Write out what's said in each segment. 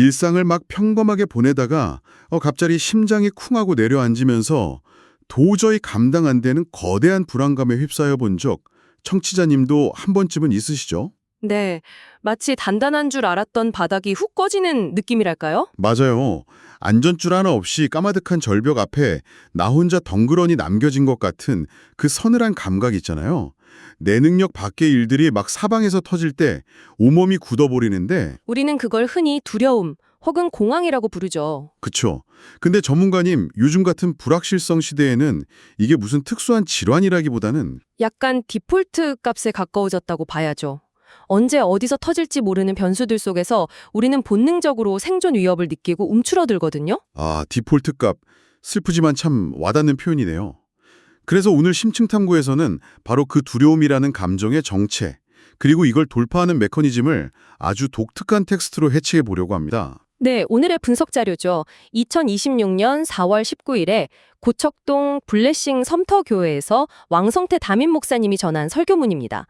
일상을 막 평범하게 보내다가 갑자기 심장이 쿵하고 내려앉으면서 도저히 감당 안 되는 거대한 불안감에 휩싸여 본 적 청취자님도 한 번쯤은 있으시죠? 네, 마치 단단한 줄 알았던 바닥이 훅 꺼지는 느낌이랄까요? 맞아요. 안전줄 하나 없이 까마득한 절벽 앞에 나 혼자 덩그러니 남겨진 것 같은 그 서늘한 감각 있잖아요. 내 능력 밖의 일들이 막 사방에서 터질 때 온몸이 굳어버리는데 우리는 그걸 흔히 두려움 혹은 공황이라고 부르죠. 그쵸. 근데 전문가님, 요즘 같은 불확실성 시대에는 이게 무슨 특수한 질환이라기보다는 약간 디폴트 값에 가까워졌다고 봐야죠. 언제 어디서 터질지 모르는 변수들 속에서 우리는 본능적으로 생존 위협을 느끼고 움츠러들거든요. 디폴트 값. 슬프지만 참 와닿는 표현이네요. 그래서 오늘 심층탐구에서는 바로 그 두려움이라는 감정의 정체, 그리고 이걸 돌파하는 메커니즘을 아주 독특한 텍스트로 해치해 보려고 합니다. 네, 오늘의 분석 자료죠. 2026년 4월 19일에 고척동 블레싱 섬터교회에서 왕성태 담임 목사님이 전한 설교문입니다.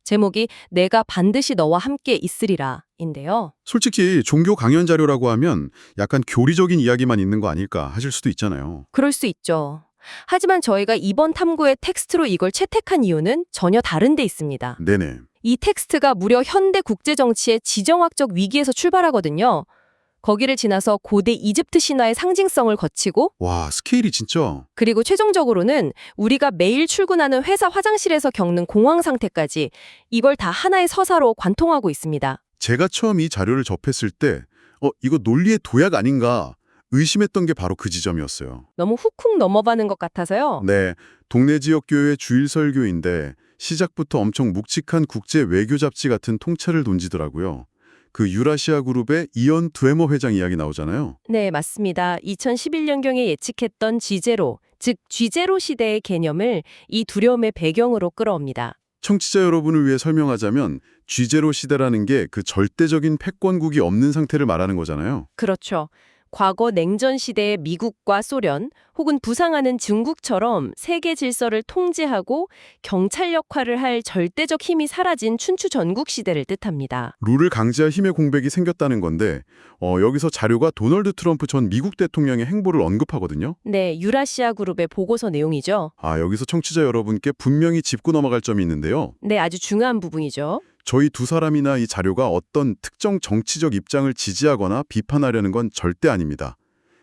제목이 내가 반드시 너와 함께 있으리라 인데요. 솔직히 종교 강연 자료라고 하면 약간 교리적인 이야기만 있는 거 아닐까 하실 수도 있잖아요. 그럴 수 있죠. 하지만 저희가 이번 탐구의 텍스트로 이걸 채택한 이유는 전혀 다른 데 있습니다. 네네. 이 텍스트가 무려 현대 국제정치의 지정학적 위기에서 출발하거든요. 거기를 지나서 고대 이집트 신화의 상징성을 거치고 와, 스케일이 진짜. 그리고 최종적으로는 우리가 매일 출근하는 회사 화장실에서 겪는 공황 상태까지 이걸 다 하나의 서사로 관통하고 있습니다. 제가 처음 이 자료를 접했을 때 이거 논리의 도약 아닌가 의심했던 게 바로 그 지점이었어요. 너무 훅훅 넘어가는 것 같아서요. 네, 동네 지역 교회 주일 설교인데 시작부터 엄청 묵직한 국제 외교 잡지 같은 통찰을 던지더라고요. 그 유라시아 그룹의 이언 두에머 회장 이야기 나오잖아요. 네, 맞습니다. 2011년경에 예측했던 G0, 즉 G0 시대의 개념을 이 두려움의 배경으로 끌어옵니다. 청취자 여러분을 위해 설명하자면 G0 시대라는 게 그 절대적인 패권국이 없는 상태를 말하는 거잖아요. 그렇죠. 과거 냉전 시대의 미국과 소련 혹은 부상하는 중국처럼 세계 질서를 통제하고 경찰 역할을 할 절대적 힘이 사라진 춘추 전국 시대를 뜻합니다. 룰을 강제할 힘의 공백이 생겼다는 건데 여기서 자료가 도널드 트럼프 전 미국 대통령의 행보를 언급하거든요. 네, 유라시아 그룹의 보고서 내용이죠. 여기서 청취자 여러분께 분명히 짚고 넘어갈 점이 있는데요. 네, 아주 중요한 부분이죠. 저희 두 사람이나 이 자료가 어떤 특정 정치적 입장을 지지하거나 비판하려는 건 절대 아닙니다.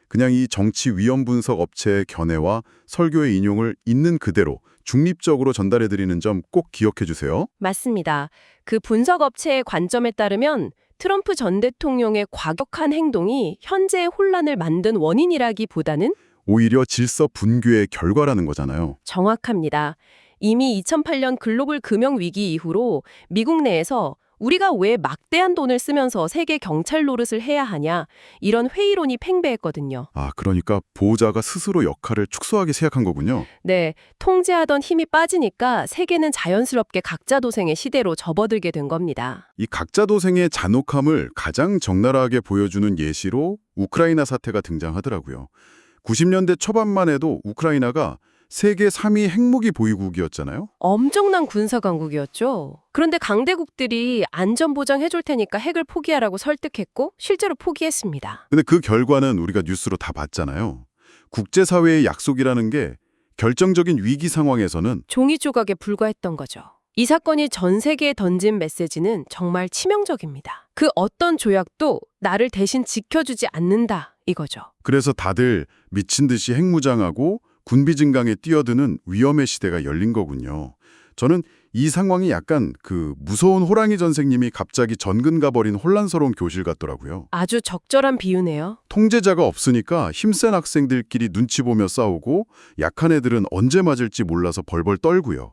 그냥 이 정치 위험 분석 업체의 견해와 설교의 인용을 있는 그대로 중립적으로 전달해드리는 점 꼭 기억해 주세요. 맞습니다. 그 분석 업체의 관점에 따르면 트럼프 전 대통령의 과격한 행동이 현재의 혼란을 만든 원인이라기보다는 오히려 질서 붕괴의 결과라는 거잖아요. 정확합니다. 이미 2008년 글로벌 금융 위기 이후로 미국 내에서 우리가 왜 막대한 돈을 쓰면서 세계 경찰 노릇을 해야 하냐 이런 회의론이 팽배했거든요. 그러니까 보호자가 스스로 역할을 축소하기 시작한 거군요. 네, 통제하던 힘이 빠지니까 세계는 자연스럽게 각자 도생의 시대로 접어들게 된 겁니다. 이 각자 도생의 잔혹함을 가장 적나라하게 보여주는 예시로 우크라이나 사태가 등장하더라고요. 90년대 초반만 해도 우크라이나가 세계 3위 핵무기 보유국이었잖아요. 엄청난 군사 강국이었죠. 그런데 강대국들이 안전 보장해줄 테니까 핵을 포기하라고 설득했고 실제로 포기했습니다. 근데 그 결과는 우리가 뉴스로 다 봤잖아요. 국제사회의 약속이라는 게 결정적인 위기 상황에서는 종이 조각에 불과했던 거죠. 이 사건이 전 세계에 던진 메시지는 정말 치명적입니다. 그 어떤 조약도 나를 대신 지켜주지 않는다 이거죠. 그래서 다들 미친 듯이 핵무장하고 군비 증강에 뛰어드는 위험의 시대가 열린 거군요. 저는 이 상황이 약간 그 무서운 호랑이 전생님이 갑자기 전근 가버린 혼란스러운 교실 같더라고요. 아주 적절한 비유네요. 통제자가 없으니까 힘센 학생들끼리 눈치 보며 싸우고 약한 애들은 언제 맞을지 몰라서 벌벌 떨고요.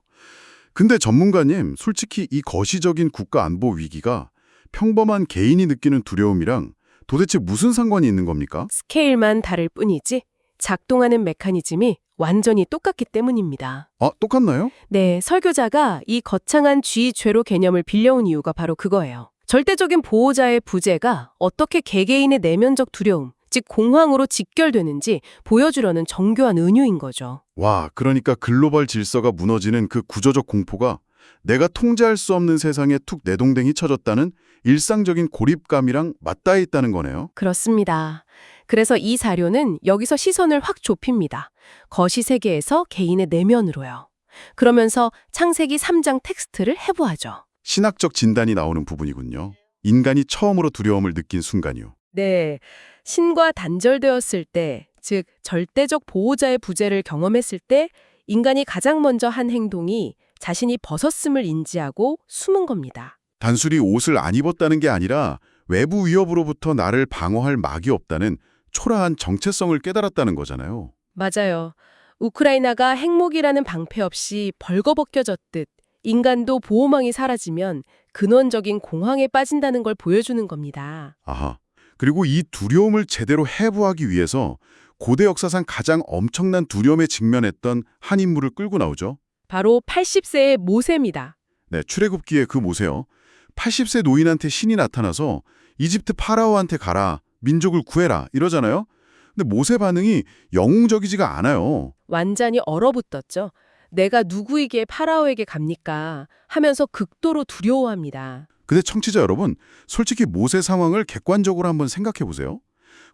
근데 전문가님, 솔직히 이 거시적인 국가 안보 위기가 평범한 개인이 느끼는 두려움이랑 도대체 무슨 상관이 있는 겁니까? 스케일만 다를 뿐이지 작동하는 메커니즘이 완전히 똑같기 때문입니다. 똑같나요? 네, 설교자가 이 거창한 쥐죄로 개념을 빌려온 이유가 바로 그거예요. 절대적인 보호자의 부재가 어떻게 개개인의 내면적 두려움, 즉 공황으로 직결되는지 보여주려는 정교한 은유인 거죠. 와, 그러니까 글로벌 질서가 무너지는 그 구조적 공포가 내가 통제할 수 없는 세상에 툭 내동댕이 쳐졌다는 일상적인 고립감이랑 맞닿아 있다는 거네요. 그렇습니다. 그래서 이 자료는 여기서 시선을 확 좁힙니다. 거시 세계에서 개인의 내면으로요. 그러면서 창세기 3장 텍스트를 해부하죠. 신학적 진단이 나오는 부분이군요. 인간이 처음으로 두려움을 느낀 순간이요. 네, 신과 단절되었을 때, 즉 절대적 보호자의 부재를 경험했을 때 인간이 가장 먼저 한 행동이 자신이 벗었음을 인지하고 숨은 겁니다. 단순히 옷을 안 입었다는 게 아니라 외부 위협으로부터 나를 방어할 막이 없다는 초라한 정체성을 깨달았다는 거잖아요. 맞아요. 우크라이나가 핵무기라는 방패 없이 벌거벗겨졌듯 인간도 보호망이 사라지면 근원적인 공황에 빠진다는 걸 보여주는 겁니다. 아하. 그리고 이 두려움을 제대로 해부하기 위해서 고대 역사상 가장 엄청난 두려움에 직면했던 한 인물을 끌고 나오죠. 바로 80세의 모세입니다. 네, 출애굽기의 그 모세요. 80세 노인한테 신이 나타나서 이집트 파라오한테 가라, 민족을 구해라 이러잖아요. 근데 모세 반응이 영웅적이지가 않아요. 완전히 얼어붙었죠. 내가 누구에게 파라오에게 갑니까? 하면서 극도로 두려워합니다. 근데 청취자 여러분, 솔직히 모세 상황을 객관적으로 한번 생각해 보세요.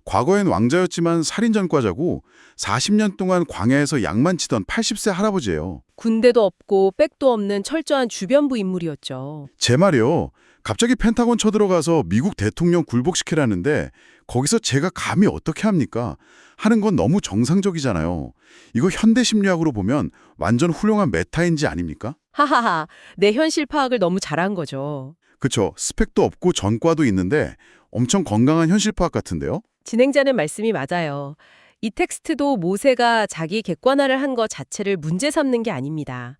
과거엔 왕자였지만 살인 전과자고 40년 동안 광야에서 양만 치던 80세 할아버지예요. 군대도 없고 백도 없는 철저한 주변부 인물이었죠. 제 말이요. 갑자기 펜타곤 쳐들어가서 미국 대통령 굴복시키라는데 거기서 제가 감히 어떻게 합니까? 하는 건 너무 정상적이잖아요. 이거 현대 심리학으로 보면 완전 훌륭한 메타인지 아닙니까? 하하하, 내 현실 파악을 너무 잘한 거죠. 그쵸. 스펙도 없고 전과도 있는데 엄청 건강한 현실 파악 같은데요? 진행자는 말씀이 맞아요. 이 텍스트도 모세가 자기 객관화를 한 것 자체를 문제 삼는 게 아닙니다.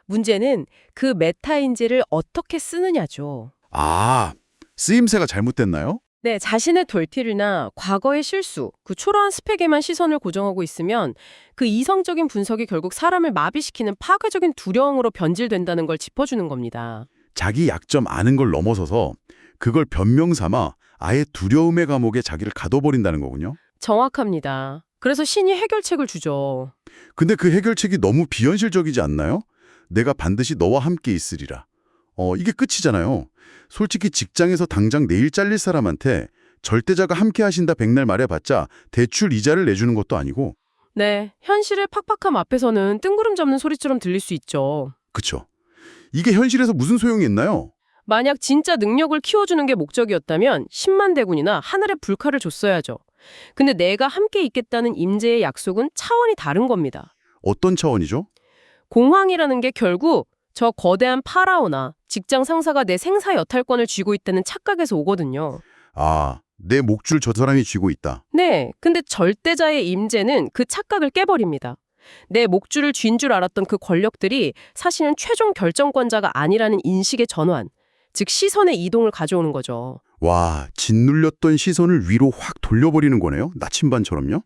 문제는 그 메타인지를 어떻게 쓰느냐죠. 아, 쓰임새가 잘못됐나요? 네, 자신의 돌티르나 과거의 실수, 그 초라한 스펙에만 시선을 고정하고 있으면 그 이성적인 분석이 결국 사람을 마비시키는 파괴적인 두려움으로 변질된다는 걸 짚어주는 겁니다. 자기 약점 아는 걸 넘어서서 그걸 변명 삼아 아예 두려움의 감옥에 자기를 가둬버린다는 거군요. 정확합니다. 그래서 신이 해결책을 주죠. 근데 그 해결책이 너무 비현실적이지 않나요? 내가 반드시 너와 함께 있으리라. 이게 끝이잖아요. 솔직히 직장에서 당장 내일 잘릴 사람한테 절대자가 함께 하신다 백날 말해봤자 대출 이자를 내주는 것도 아니고. 네, 현실의 팍팍함 앞에서는 뜬구름 잡는 소리처럼 들릴 수 있죠. 그쵸. 이게 현실에서 무슨 소용이 있나요? 만약 진짜 능력을 키워주는 게 목적이었다면 10만 대군이나 하늘의 불칼을 줬어야죠. 근데 내가 함께 있겠다는 임재의 약속은 차원이 다른 겁니다. 어떤 차원이죠? 공황이라는 게 결국 저 거대한 파라오나 직장 상사가 내 생사 여탈권을 쥐고 있다는 착각에서 오거든요. 아, 내 목줄 저 사람이 쥐고 있다. 네, 근데 절대자의 임재는 그 착각을 깨버립니다. 내 목줄을 쥔 줄 알았던 그 권력들이 사실은 최종 결정권자가 아니라는 인식의 전환, 즉 시선의 이동을 가져오는 거죠. 와, 짓눌렸던 시선을 위로 확 돌려버리는 거네요. 나침반처럼요.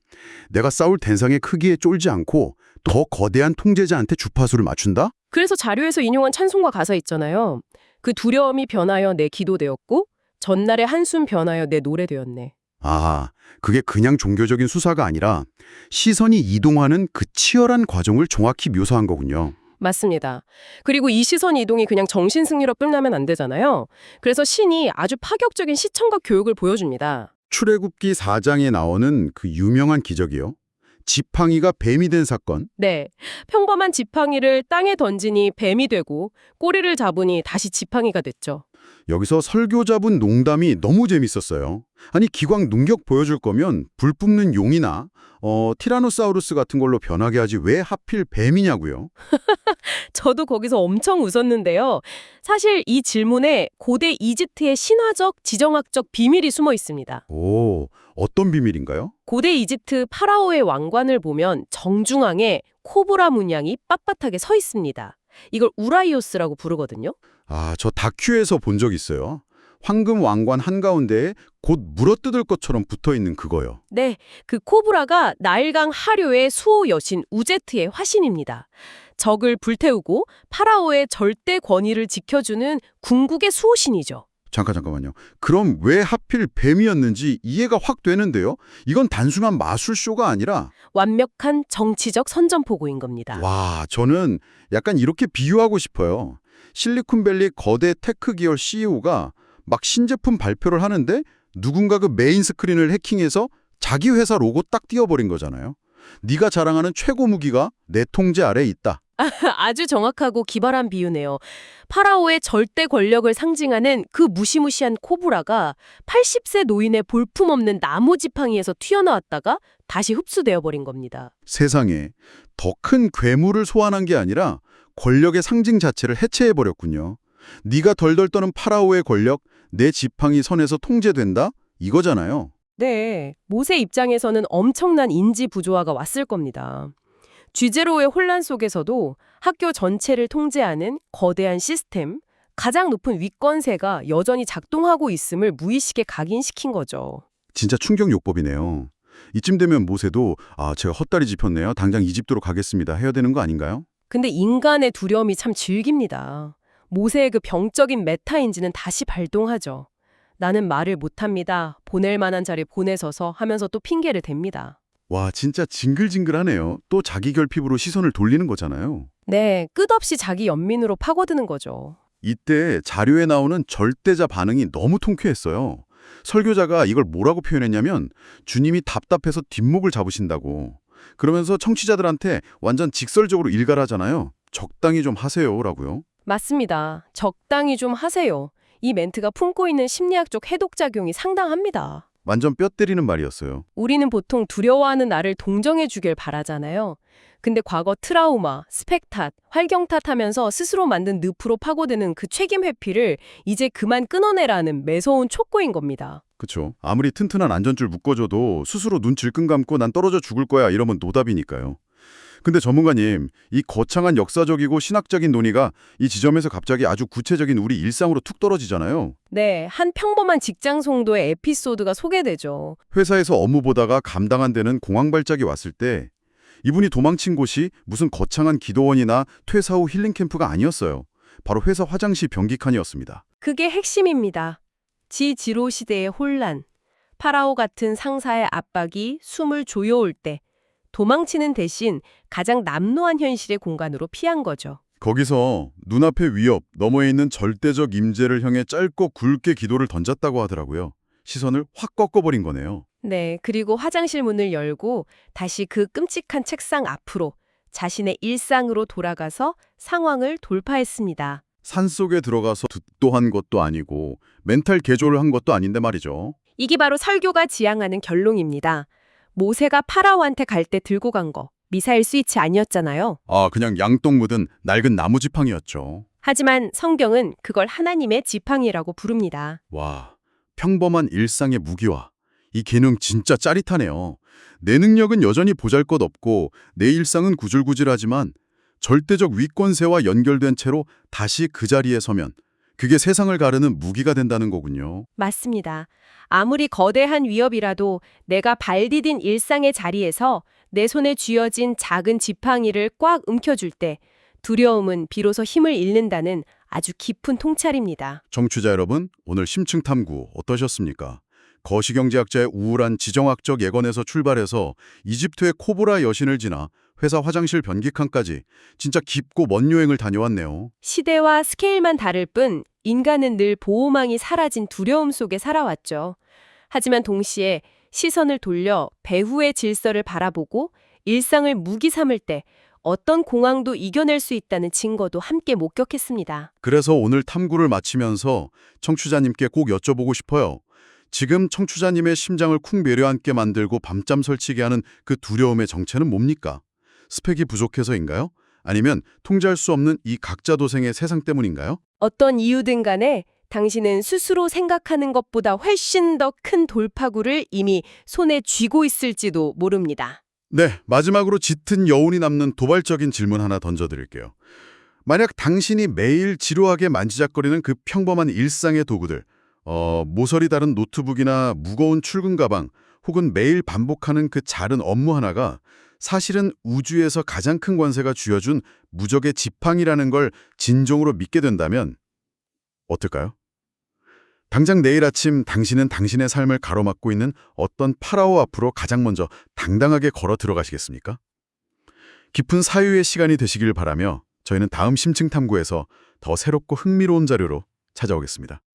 내가 싸울 대상의 크기에 쫄지 않고 더 거대한 통제자한테 주파수를 맞춘다? 그래서 자료에서 인용한 찬송가 가사 있잖아요. 그 두려움이 변하여 내 기도 되었고 전날의 한숨 변하여 내 노래 되었네. 아, 그게 그냥 종교적인 수사가 아니라 시선이 이동하는 그 치열한 과정을 정확히 묘사한 거군요. 맞습니다. 그리고 이 시선 이동이 그냥 정신승리로 끝나면 안 되잖아요. 그래서 신이 아주 파격적인 시청각 교육을 보여줍니다. 출애굽기 4장에 나오는 그 유명한 기적이요. 지팡이가 뱀이 된 사건. 네, 평범한 지팡이를 땅에 던지니 뱀이 되고 꼬리를 잡으니 다시 지팡이가 됐죠. 여기서 설교자분 농담이 너무 재밌었어요. 아니 기광 능력 보여줄 거면 불 뿜는 용이나 티라노사우루스 같은 걸로 변하게 하지 왜 하필 뱀이냐고요. 저도 거기서 엄청 웃었는데요. 사실 이 질문에 고대 이집트의 신화적, 지정학적 비밀이 숨어 있습니다. 오, 어떤 비밀인가요? 고대 이집트 파라오의 왕관을 보면 정중앙에 코브라 문양이 빳빳하게 서 있습니다. 이걸 우라이오스라고 부르거든요. 아, 저 다큐에서 본 적 있어요. 황금 왕관 한가운데에 곧 물어뜯을 것처럼 붙어있는 그거요. 네, 그 코브라가 나일강 하류의 수호 여신 우제트의 화신입니다. 적을 불태우고 파라오의 절대 권위를 지켜주는 궁극의 수호신이죠. 잠깐만요. 그럼 왜 하필 뱀이었는지 이해가 확 되는데요. 이건 단순한 마술쇼가 아니라 완벽한 정치적 선전포고인 겁니다. 와, 저는 약간 이렇게 비유하고 싶어요. 실리콘밸리 거대 테크 기업 CEO가 막 신제품 발표를 하는데 누군가 그 메인 스크린을 해킹해서 자기 회사 로고 딱 띄워버린 거잖아요. 네가 자랑하는 최고 무기가 내 통제 아래에 있다. 아주 정확하고 기발한 비유네요. 파라오의 절대 권력을 상징하는 그 무시무시한 코브라가 80세 노인의 볼품없는 나무 지팡이에서 튀어나왔다가 다시 흡수되어 버린 겁니다. 세상에 더 큰 괴물을 소환한 게 아니라 권력의 상징 자체를 해체해버렸군요. 네가 덜덜 떠는 파라오의 권력, 내 지팡이 선에서 통제된다? 이거잖아요. 네, 모세 입장에서는 엄청난 인지 부조화가 왔을 겁니다. 쥐제로의 혼란 속에서도 학교 전체를 통제하는 거대한 시스템, 가장 높은 위권세가 여전히 작동하고 있음을 무의식에 각인시킨 거죠. 진짜 충격요법이네요. 이쯤 되면 모세도 제가 헛다리 짚었네요. 당장 이집트로 가겠습니다. 해야 되는 거 아닌가요? 근데 인간의 두려움이 참 질깁니다. 모세의 그 병적인 메타인지는 다시 발동하죠. 나는 말을 못합니다. 보낼 만한 자리 보내서서 하면서 또 핑계를 댑니다. 와, 진짜 징글징글하네요. 또 자기 결핍으로 시선을 돌리는 거잖아요. 네, 끝없이 자기 연민으로 파고드는 거죠. 이때 자료에 나오는 절대자 반응이 너무 통쾌했어요. 설교자가 이걸 뭐라고 표현했냐면 주님이 답답해서 뒷목을 잡으신다고. 그러면서 청취자들한테 완전 직설적으로 일갈하잖아요. 적당히 좀 하세요라고요. 맞습니다. 적당히 좀 하세요. 이 멘트가 품고 있는 심리학적 해독작용이 상당합니다. 완전 뼈 때리는 말이었어요. 우리는 보통 두려워하는 나를 동정해 주길 바라잖아요. 근데 과거 트라우마, 스펙탓, 활경탓 하면서 스스로 만든 늪으로 파고드는 그 책임 회피를 이제 그만 끊어내라는 매서운 촉구인 겁니다. 그쵸. 아무리 튼튼한 안전줄 묶어줘도 스스로 눈 질끈 감고 난 떨어져 죽을 거야 이러면 노답이니까요. 근데 전문가님, 이 거창한 역사적이고 신학적인 논의가 이 지점에서 갑자기 아주 구체적인 우리 일상으로 툭 떨어지잖아요. 네, 한 평범한 직장 송도의 에피소드가 소개되죠. 회사에서 업무 보다가 감당 안 되는 공황 발작이 왔을 때 이분이 도망친 곳이 무슨 거창한 기도원이나 퇴사 후 힐링 캠프가 아니었어요. 바로 회사 화장실 변기칸이었습니다. 그게 핵심입니다. 지지로 시대의 혼란, 파라오 같은 상사의 압박이 숨을 조여올 때 도망치는 대신 가장 남루한 현실의 공간으로 피한 거죠. 거기서 눈앞의 위협, 너머에 있는 절대적 임재를 향해 짧고 굵게 기도를 던졌다고 하더라고요. 시선을 확 꺾어버린 거네요. 네, 그리고 화장실 문을 열고 다시 그 끔찍한 책상 앞으로 자신의 일상으로 돌아가서 상황을 돌파했습니다. 산속에 들어가서 듣도 한 것도 아니고 멘탈 개조를 한 것도 아닌데 말이죠. 이게 바로 설교가 지향하는 결론입니다. 모세가 파라오한테 갈 때 들고 간 거, 미사일 스위치 아니었잖아요. 그냥 양똥 묻은 낡은 나무 지팡이였죠. 하지만 성경은 그걸 하나님의 지팡이라고 부릅니다. 와, 평범한 일상의 무기화. 이 기능 진짜 짜릿하네요. 내 능력은 여전히 보잘것없고 내 일상은 구질구질하지만 절대적 위권세와 연결된 채로 다시 그 자리에 서면 그게 세상을 가르는 무기가 된다는 거군요. 맞습니다. 아무리 거대한 위협이라도 내가 발 디딘 일상의 자리에서 내 손에 쥐어진 작은 지팡이를 꽉 움켜줄 때 두려움은 비로소 힘을 잃는다는 아주 깊은 통찰입니다. 청취자 여러분, 오늘 심층 탐구 어떠셨습니까? 거시경제학자의 우울한 지정학적 예건에서 출발해서 이집트의 코브라 여신을 지나 회사 화장실 변기칸까지 진짜 깊고 먼 여행을 다녀왔네요. 시대와 스케일만 다를 뿐 인간은 늘 보호망이 사라진 두려움 속에 살아왔죠. 하지만 동시에 시선을 돌려 배후의 질서를 바라보고 일상을 무기 삼을 때 어떤 공황도 이겨낼 수 있다는 증거도 함께 목격했습니다. 그래서 오늘 탐구를 마치면서 청취자님께 꼭 여쭤보고 싶어요. 지금 청취자님의 심장을 쿵 내려앉게 만들고 밤잠 설치게 하는 그 두려움의 정체는 뭡니까? 스펙이 부족해서인가요? 아니면 통제할 수 없는 이 각자 도생의 세상 때문인가요? 어떤 이유든 간에 당신은 스스로 생각하는 것보다 훨씬 더 큰 돌파구를 이미 손에 쥐고 있을지도 모릅니다. 네, 마지막으로 짙은 여운이 남는 도발적인 질문 하나 던져드릴게요. 만약 당신이 매일 지루하게 만지작거리는 그 평범한 일상의 도구들, 모서리 다른 노트북이나 무거운 출근 가방, 혹은 매일 반복하는 그 작은 업무 하나가 사실은 우주에서 가장 큰 권세가 쥐어준 무적의 지팡이라는 걸 진정으로 믿게 된다면 어떨까요? 당장 내일 아침 당신은 당신의 삶을 가로막고 있는 어떤 파라오 앞으로 가장 먼저 당당하게 걸어 들어가시겠습니까? 깊은 사유의 시간이 되시길 바라며 저희는 다음 심층 탐구에서 더 새롭고 흥미로운 자료로 찾아오겠습니다.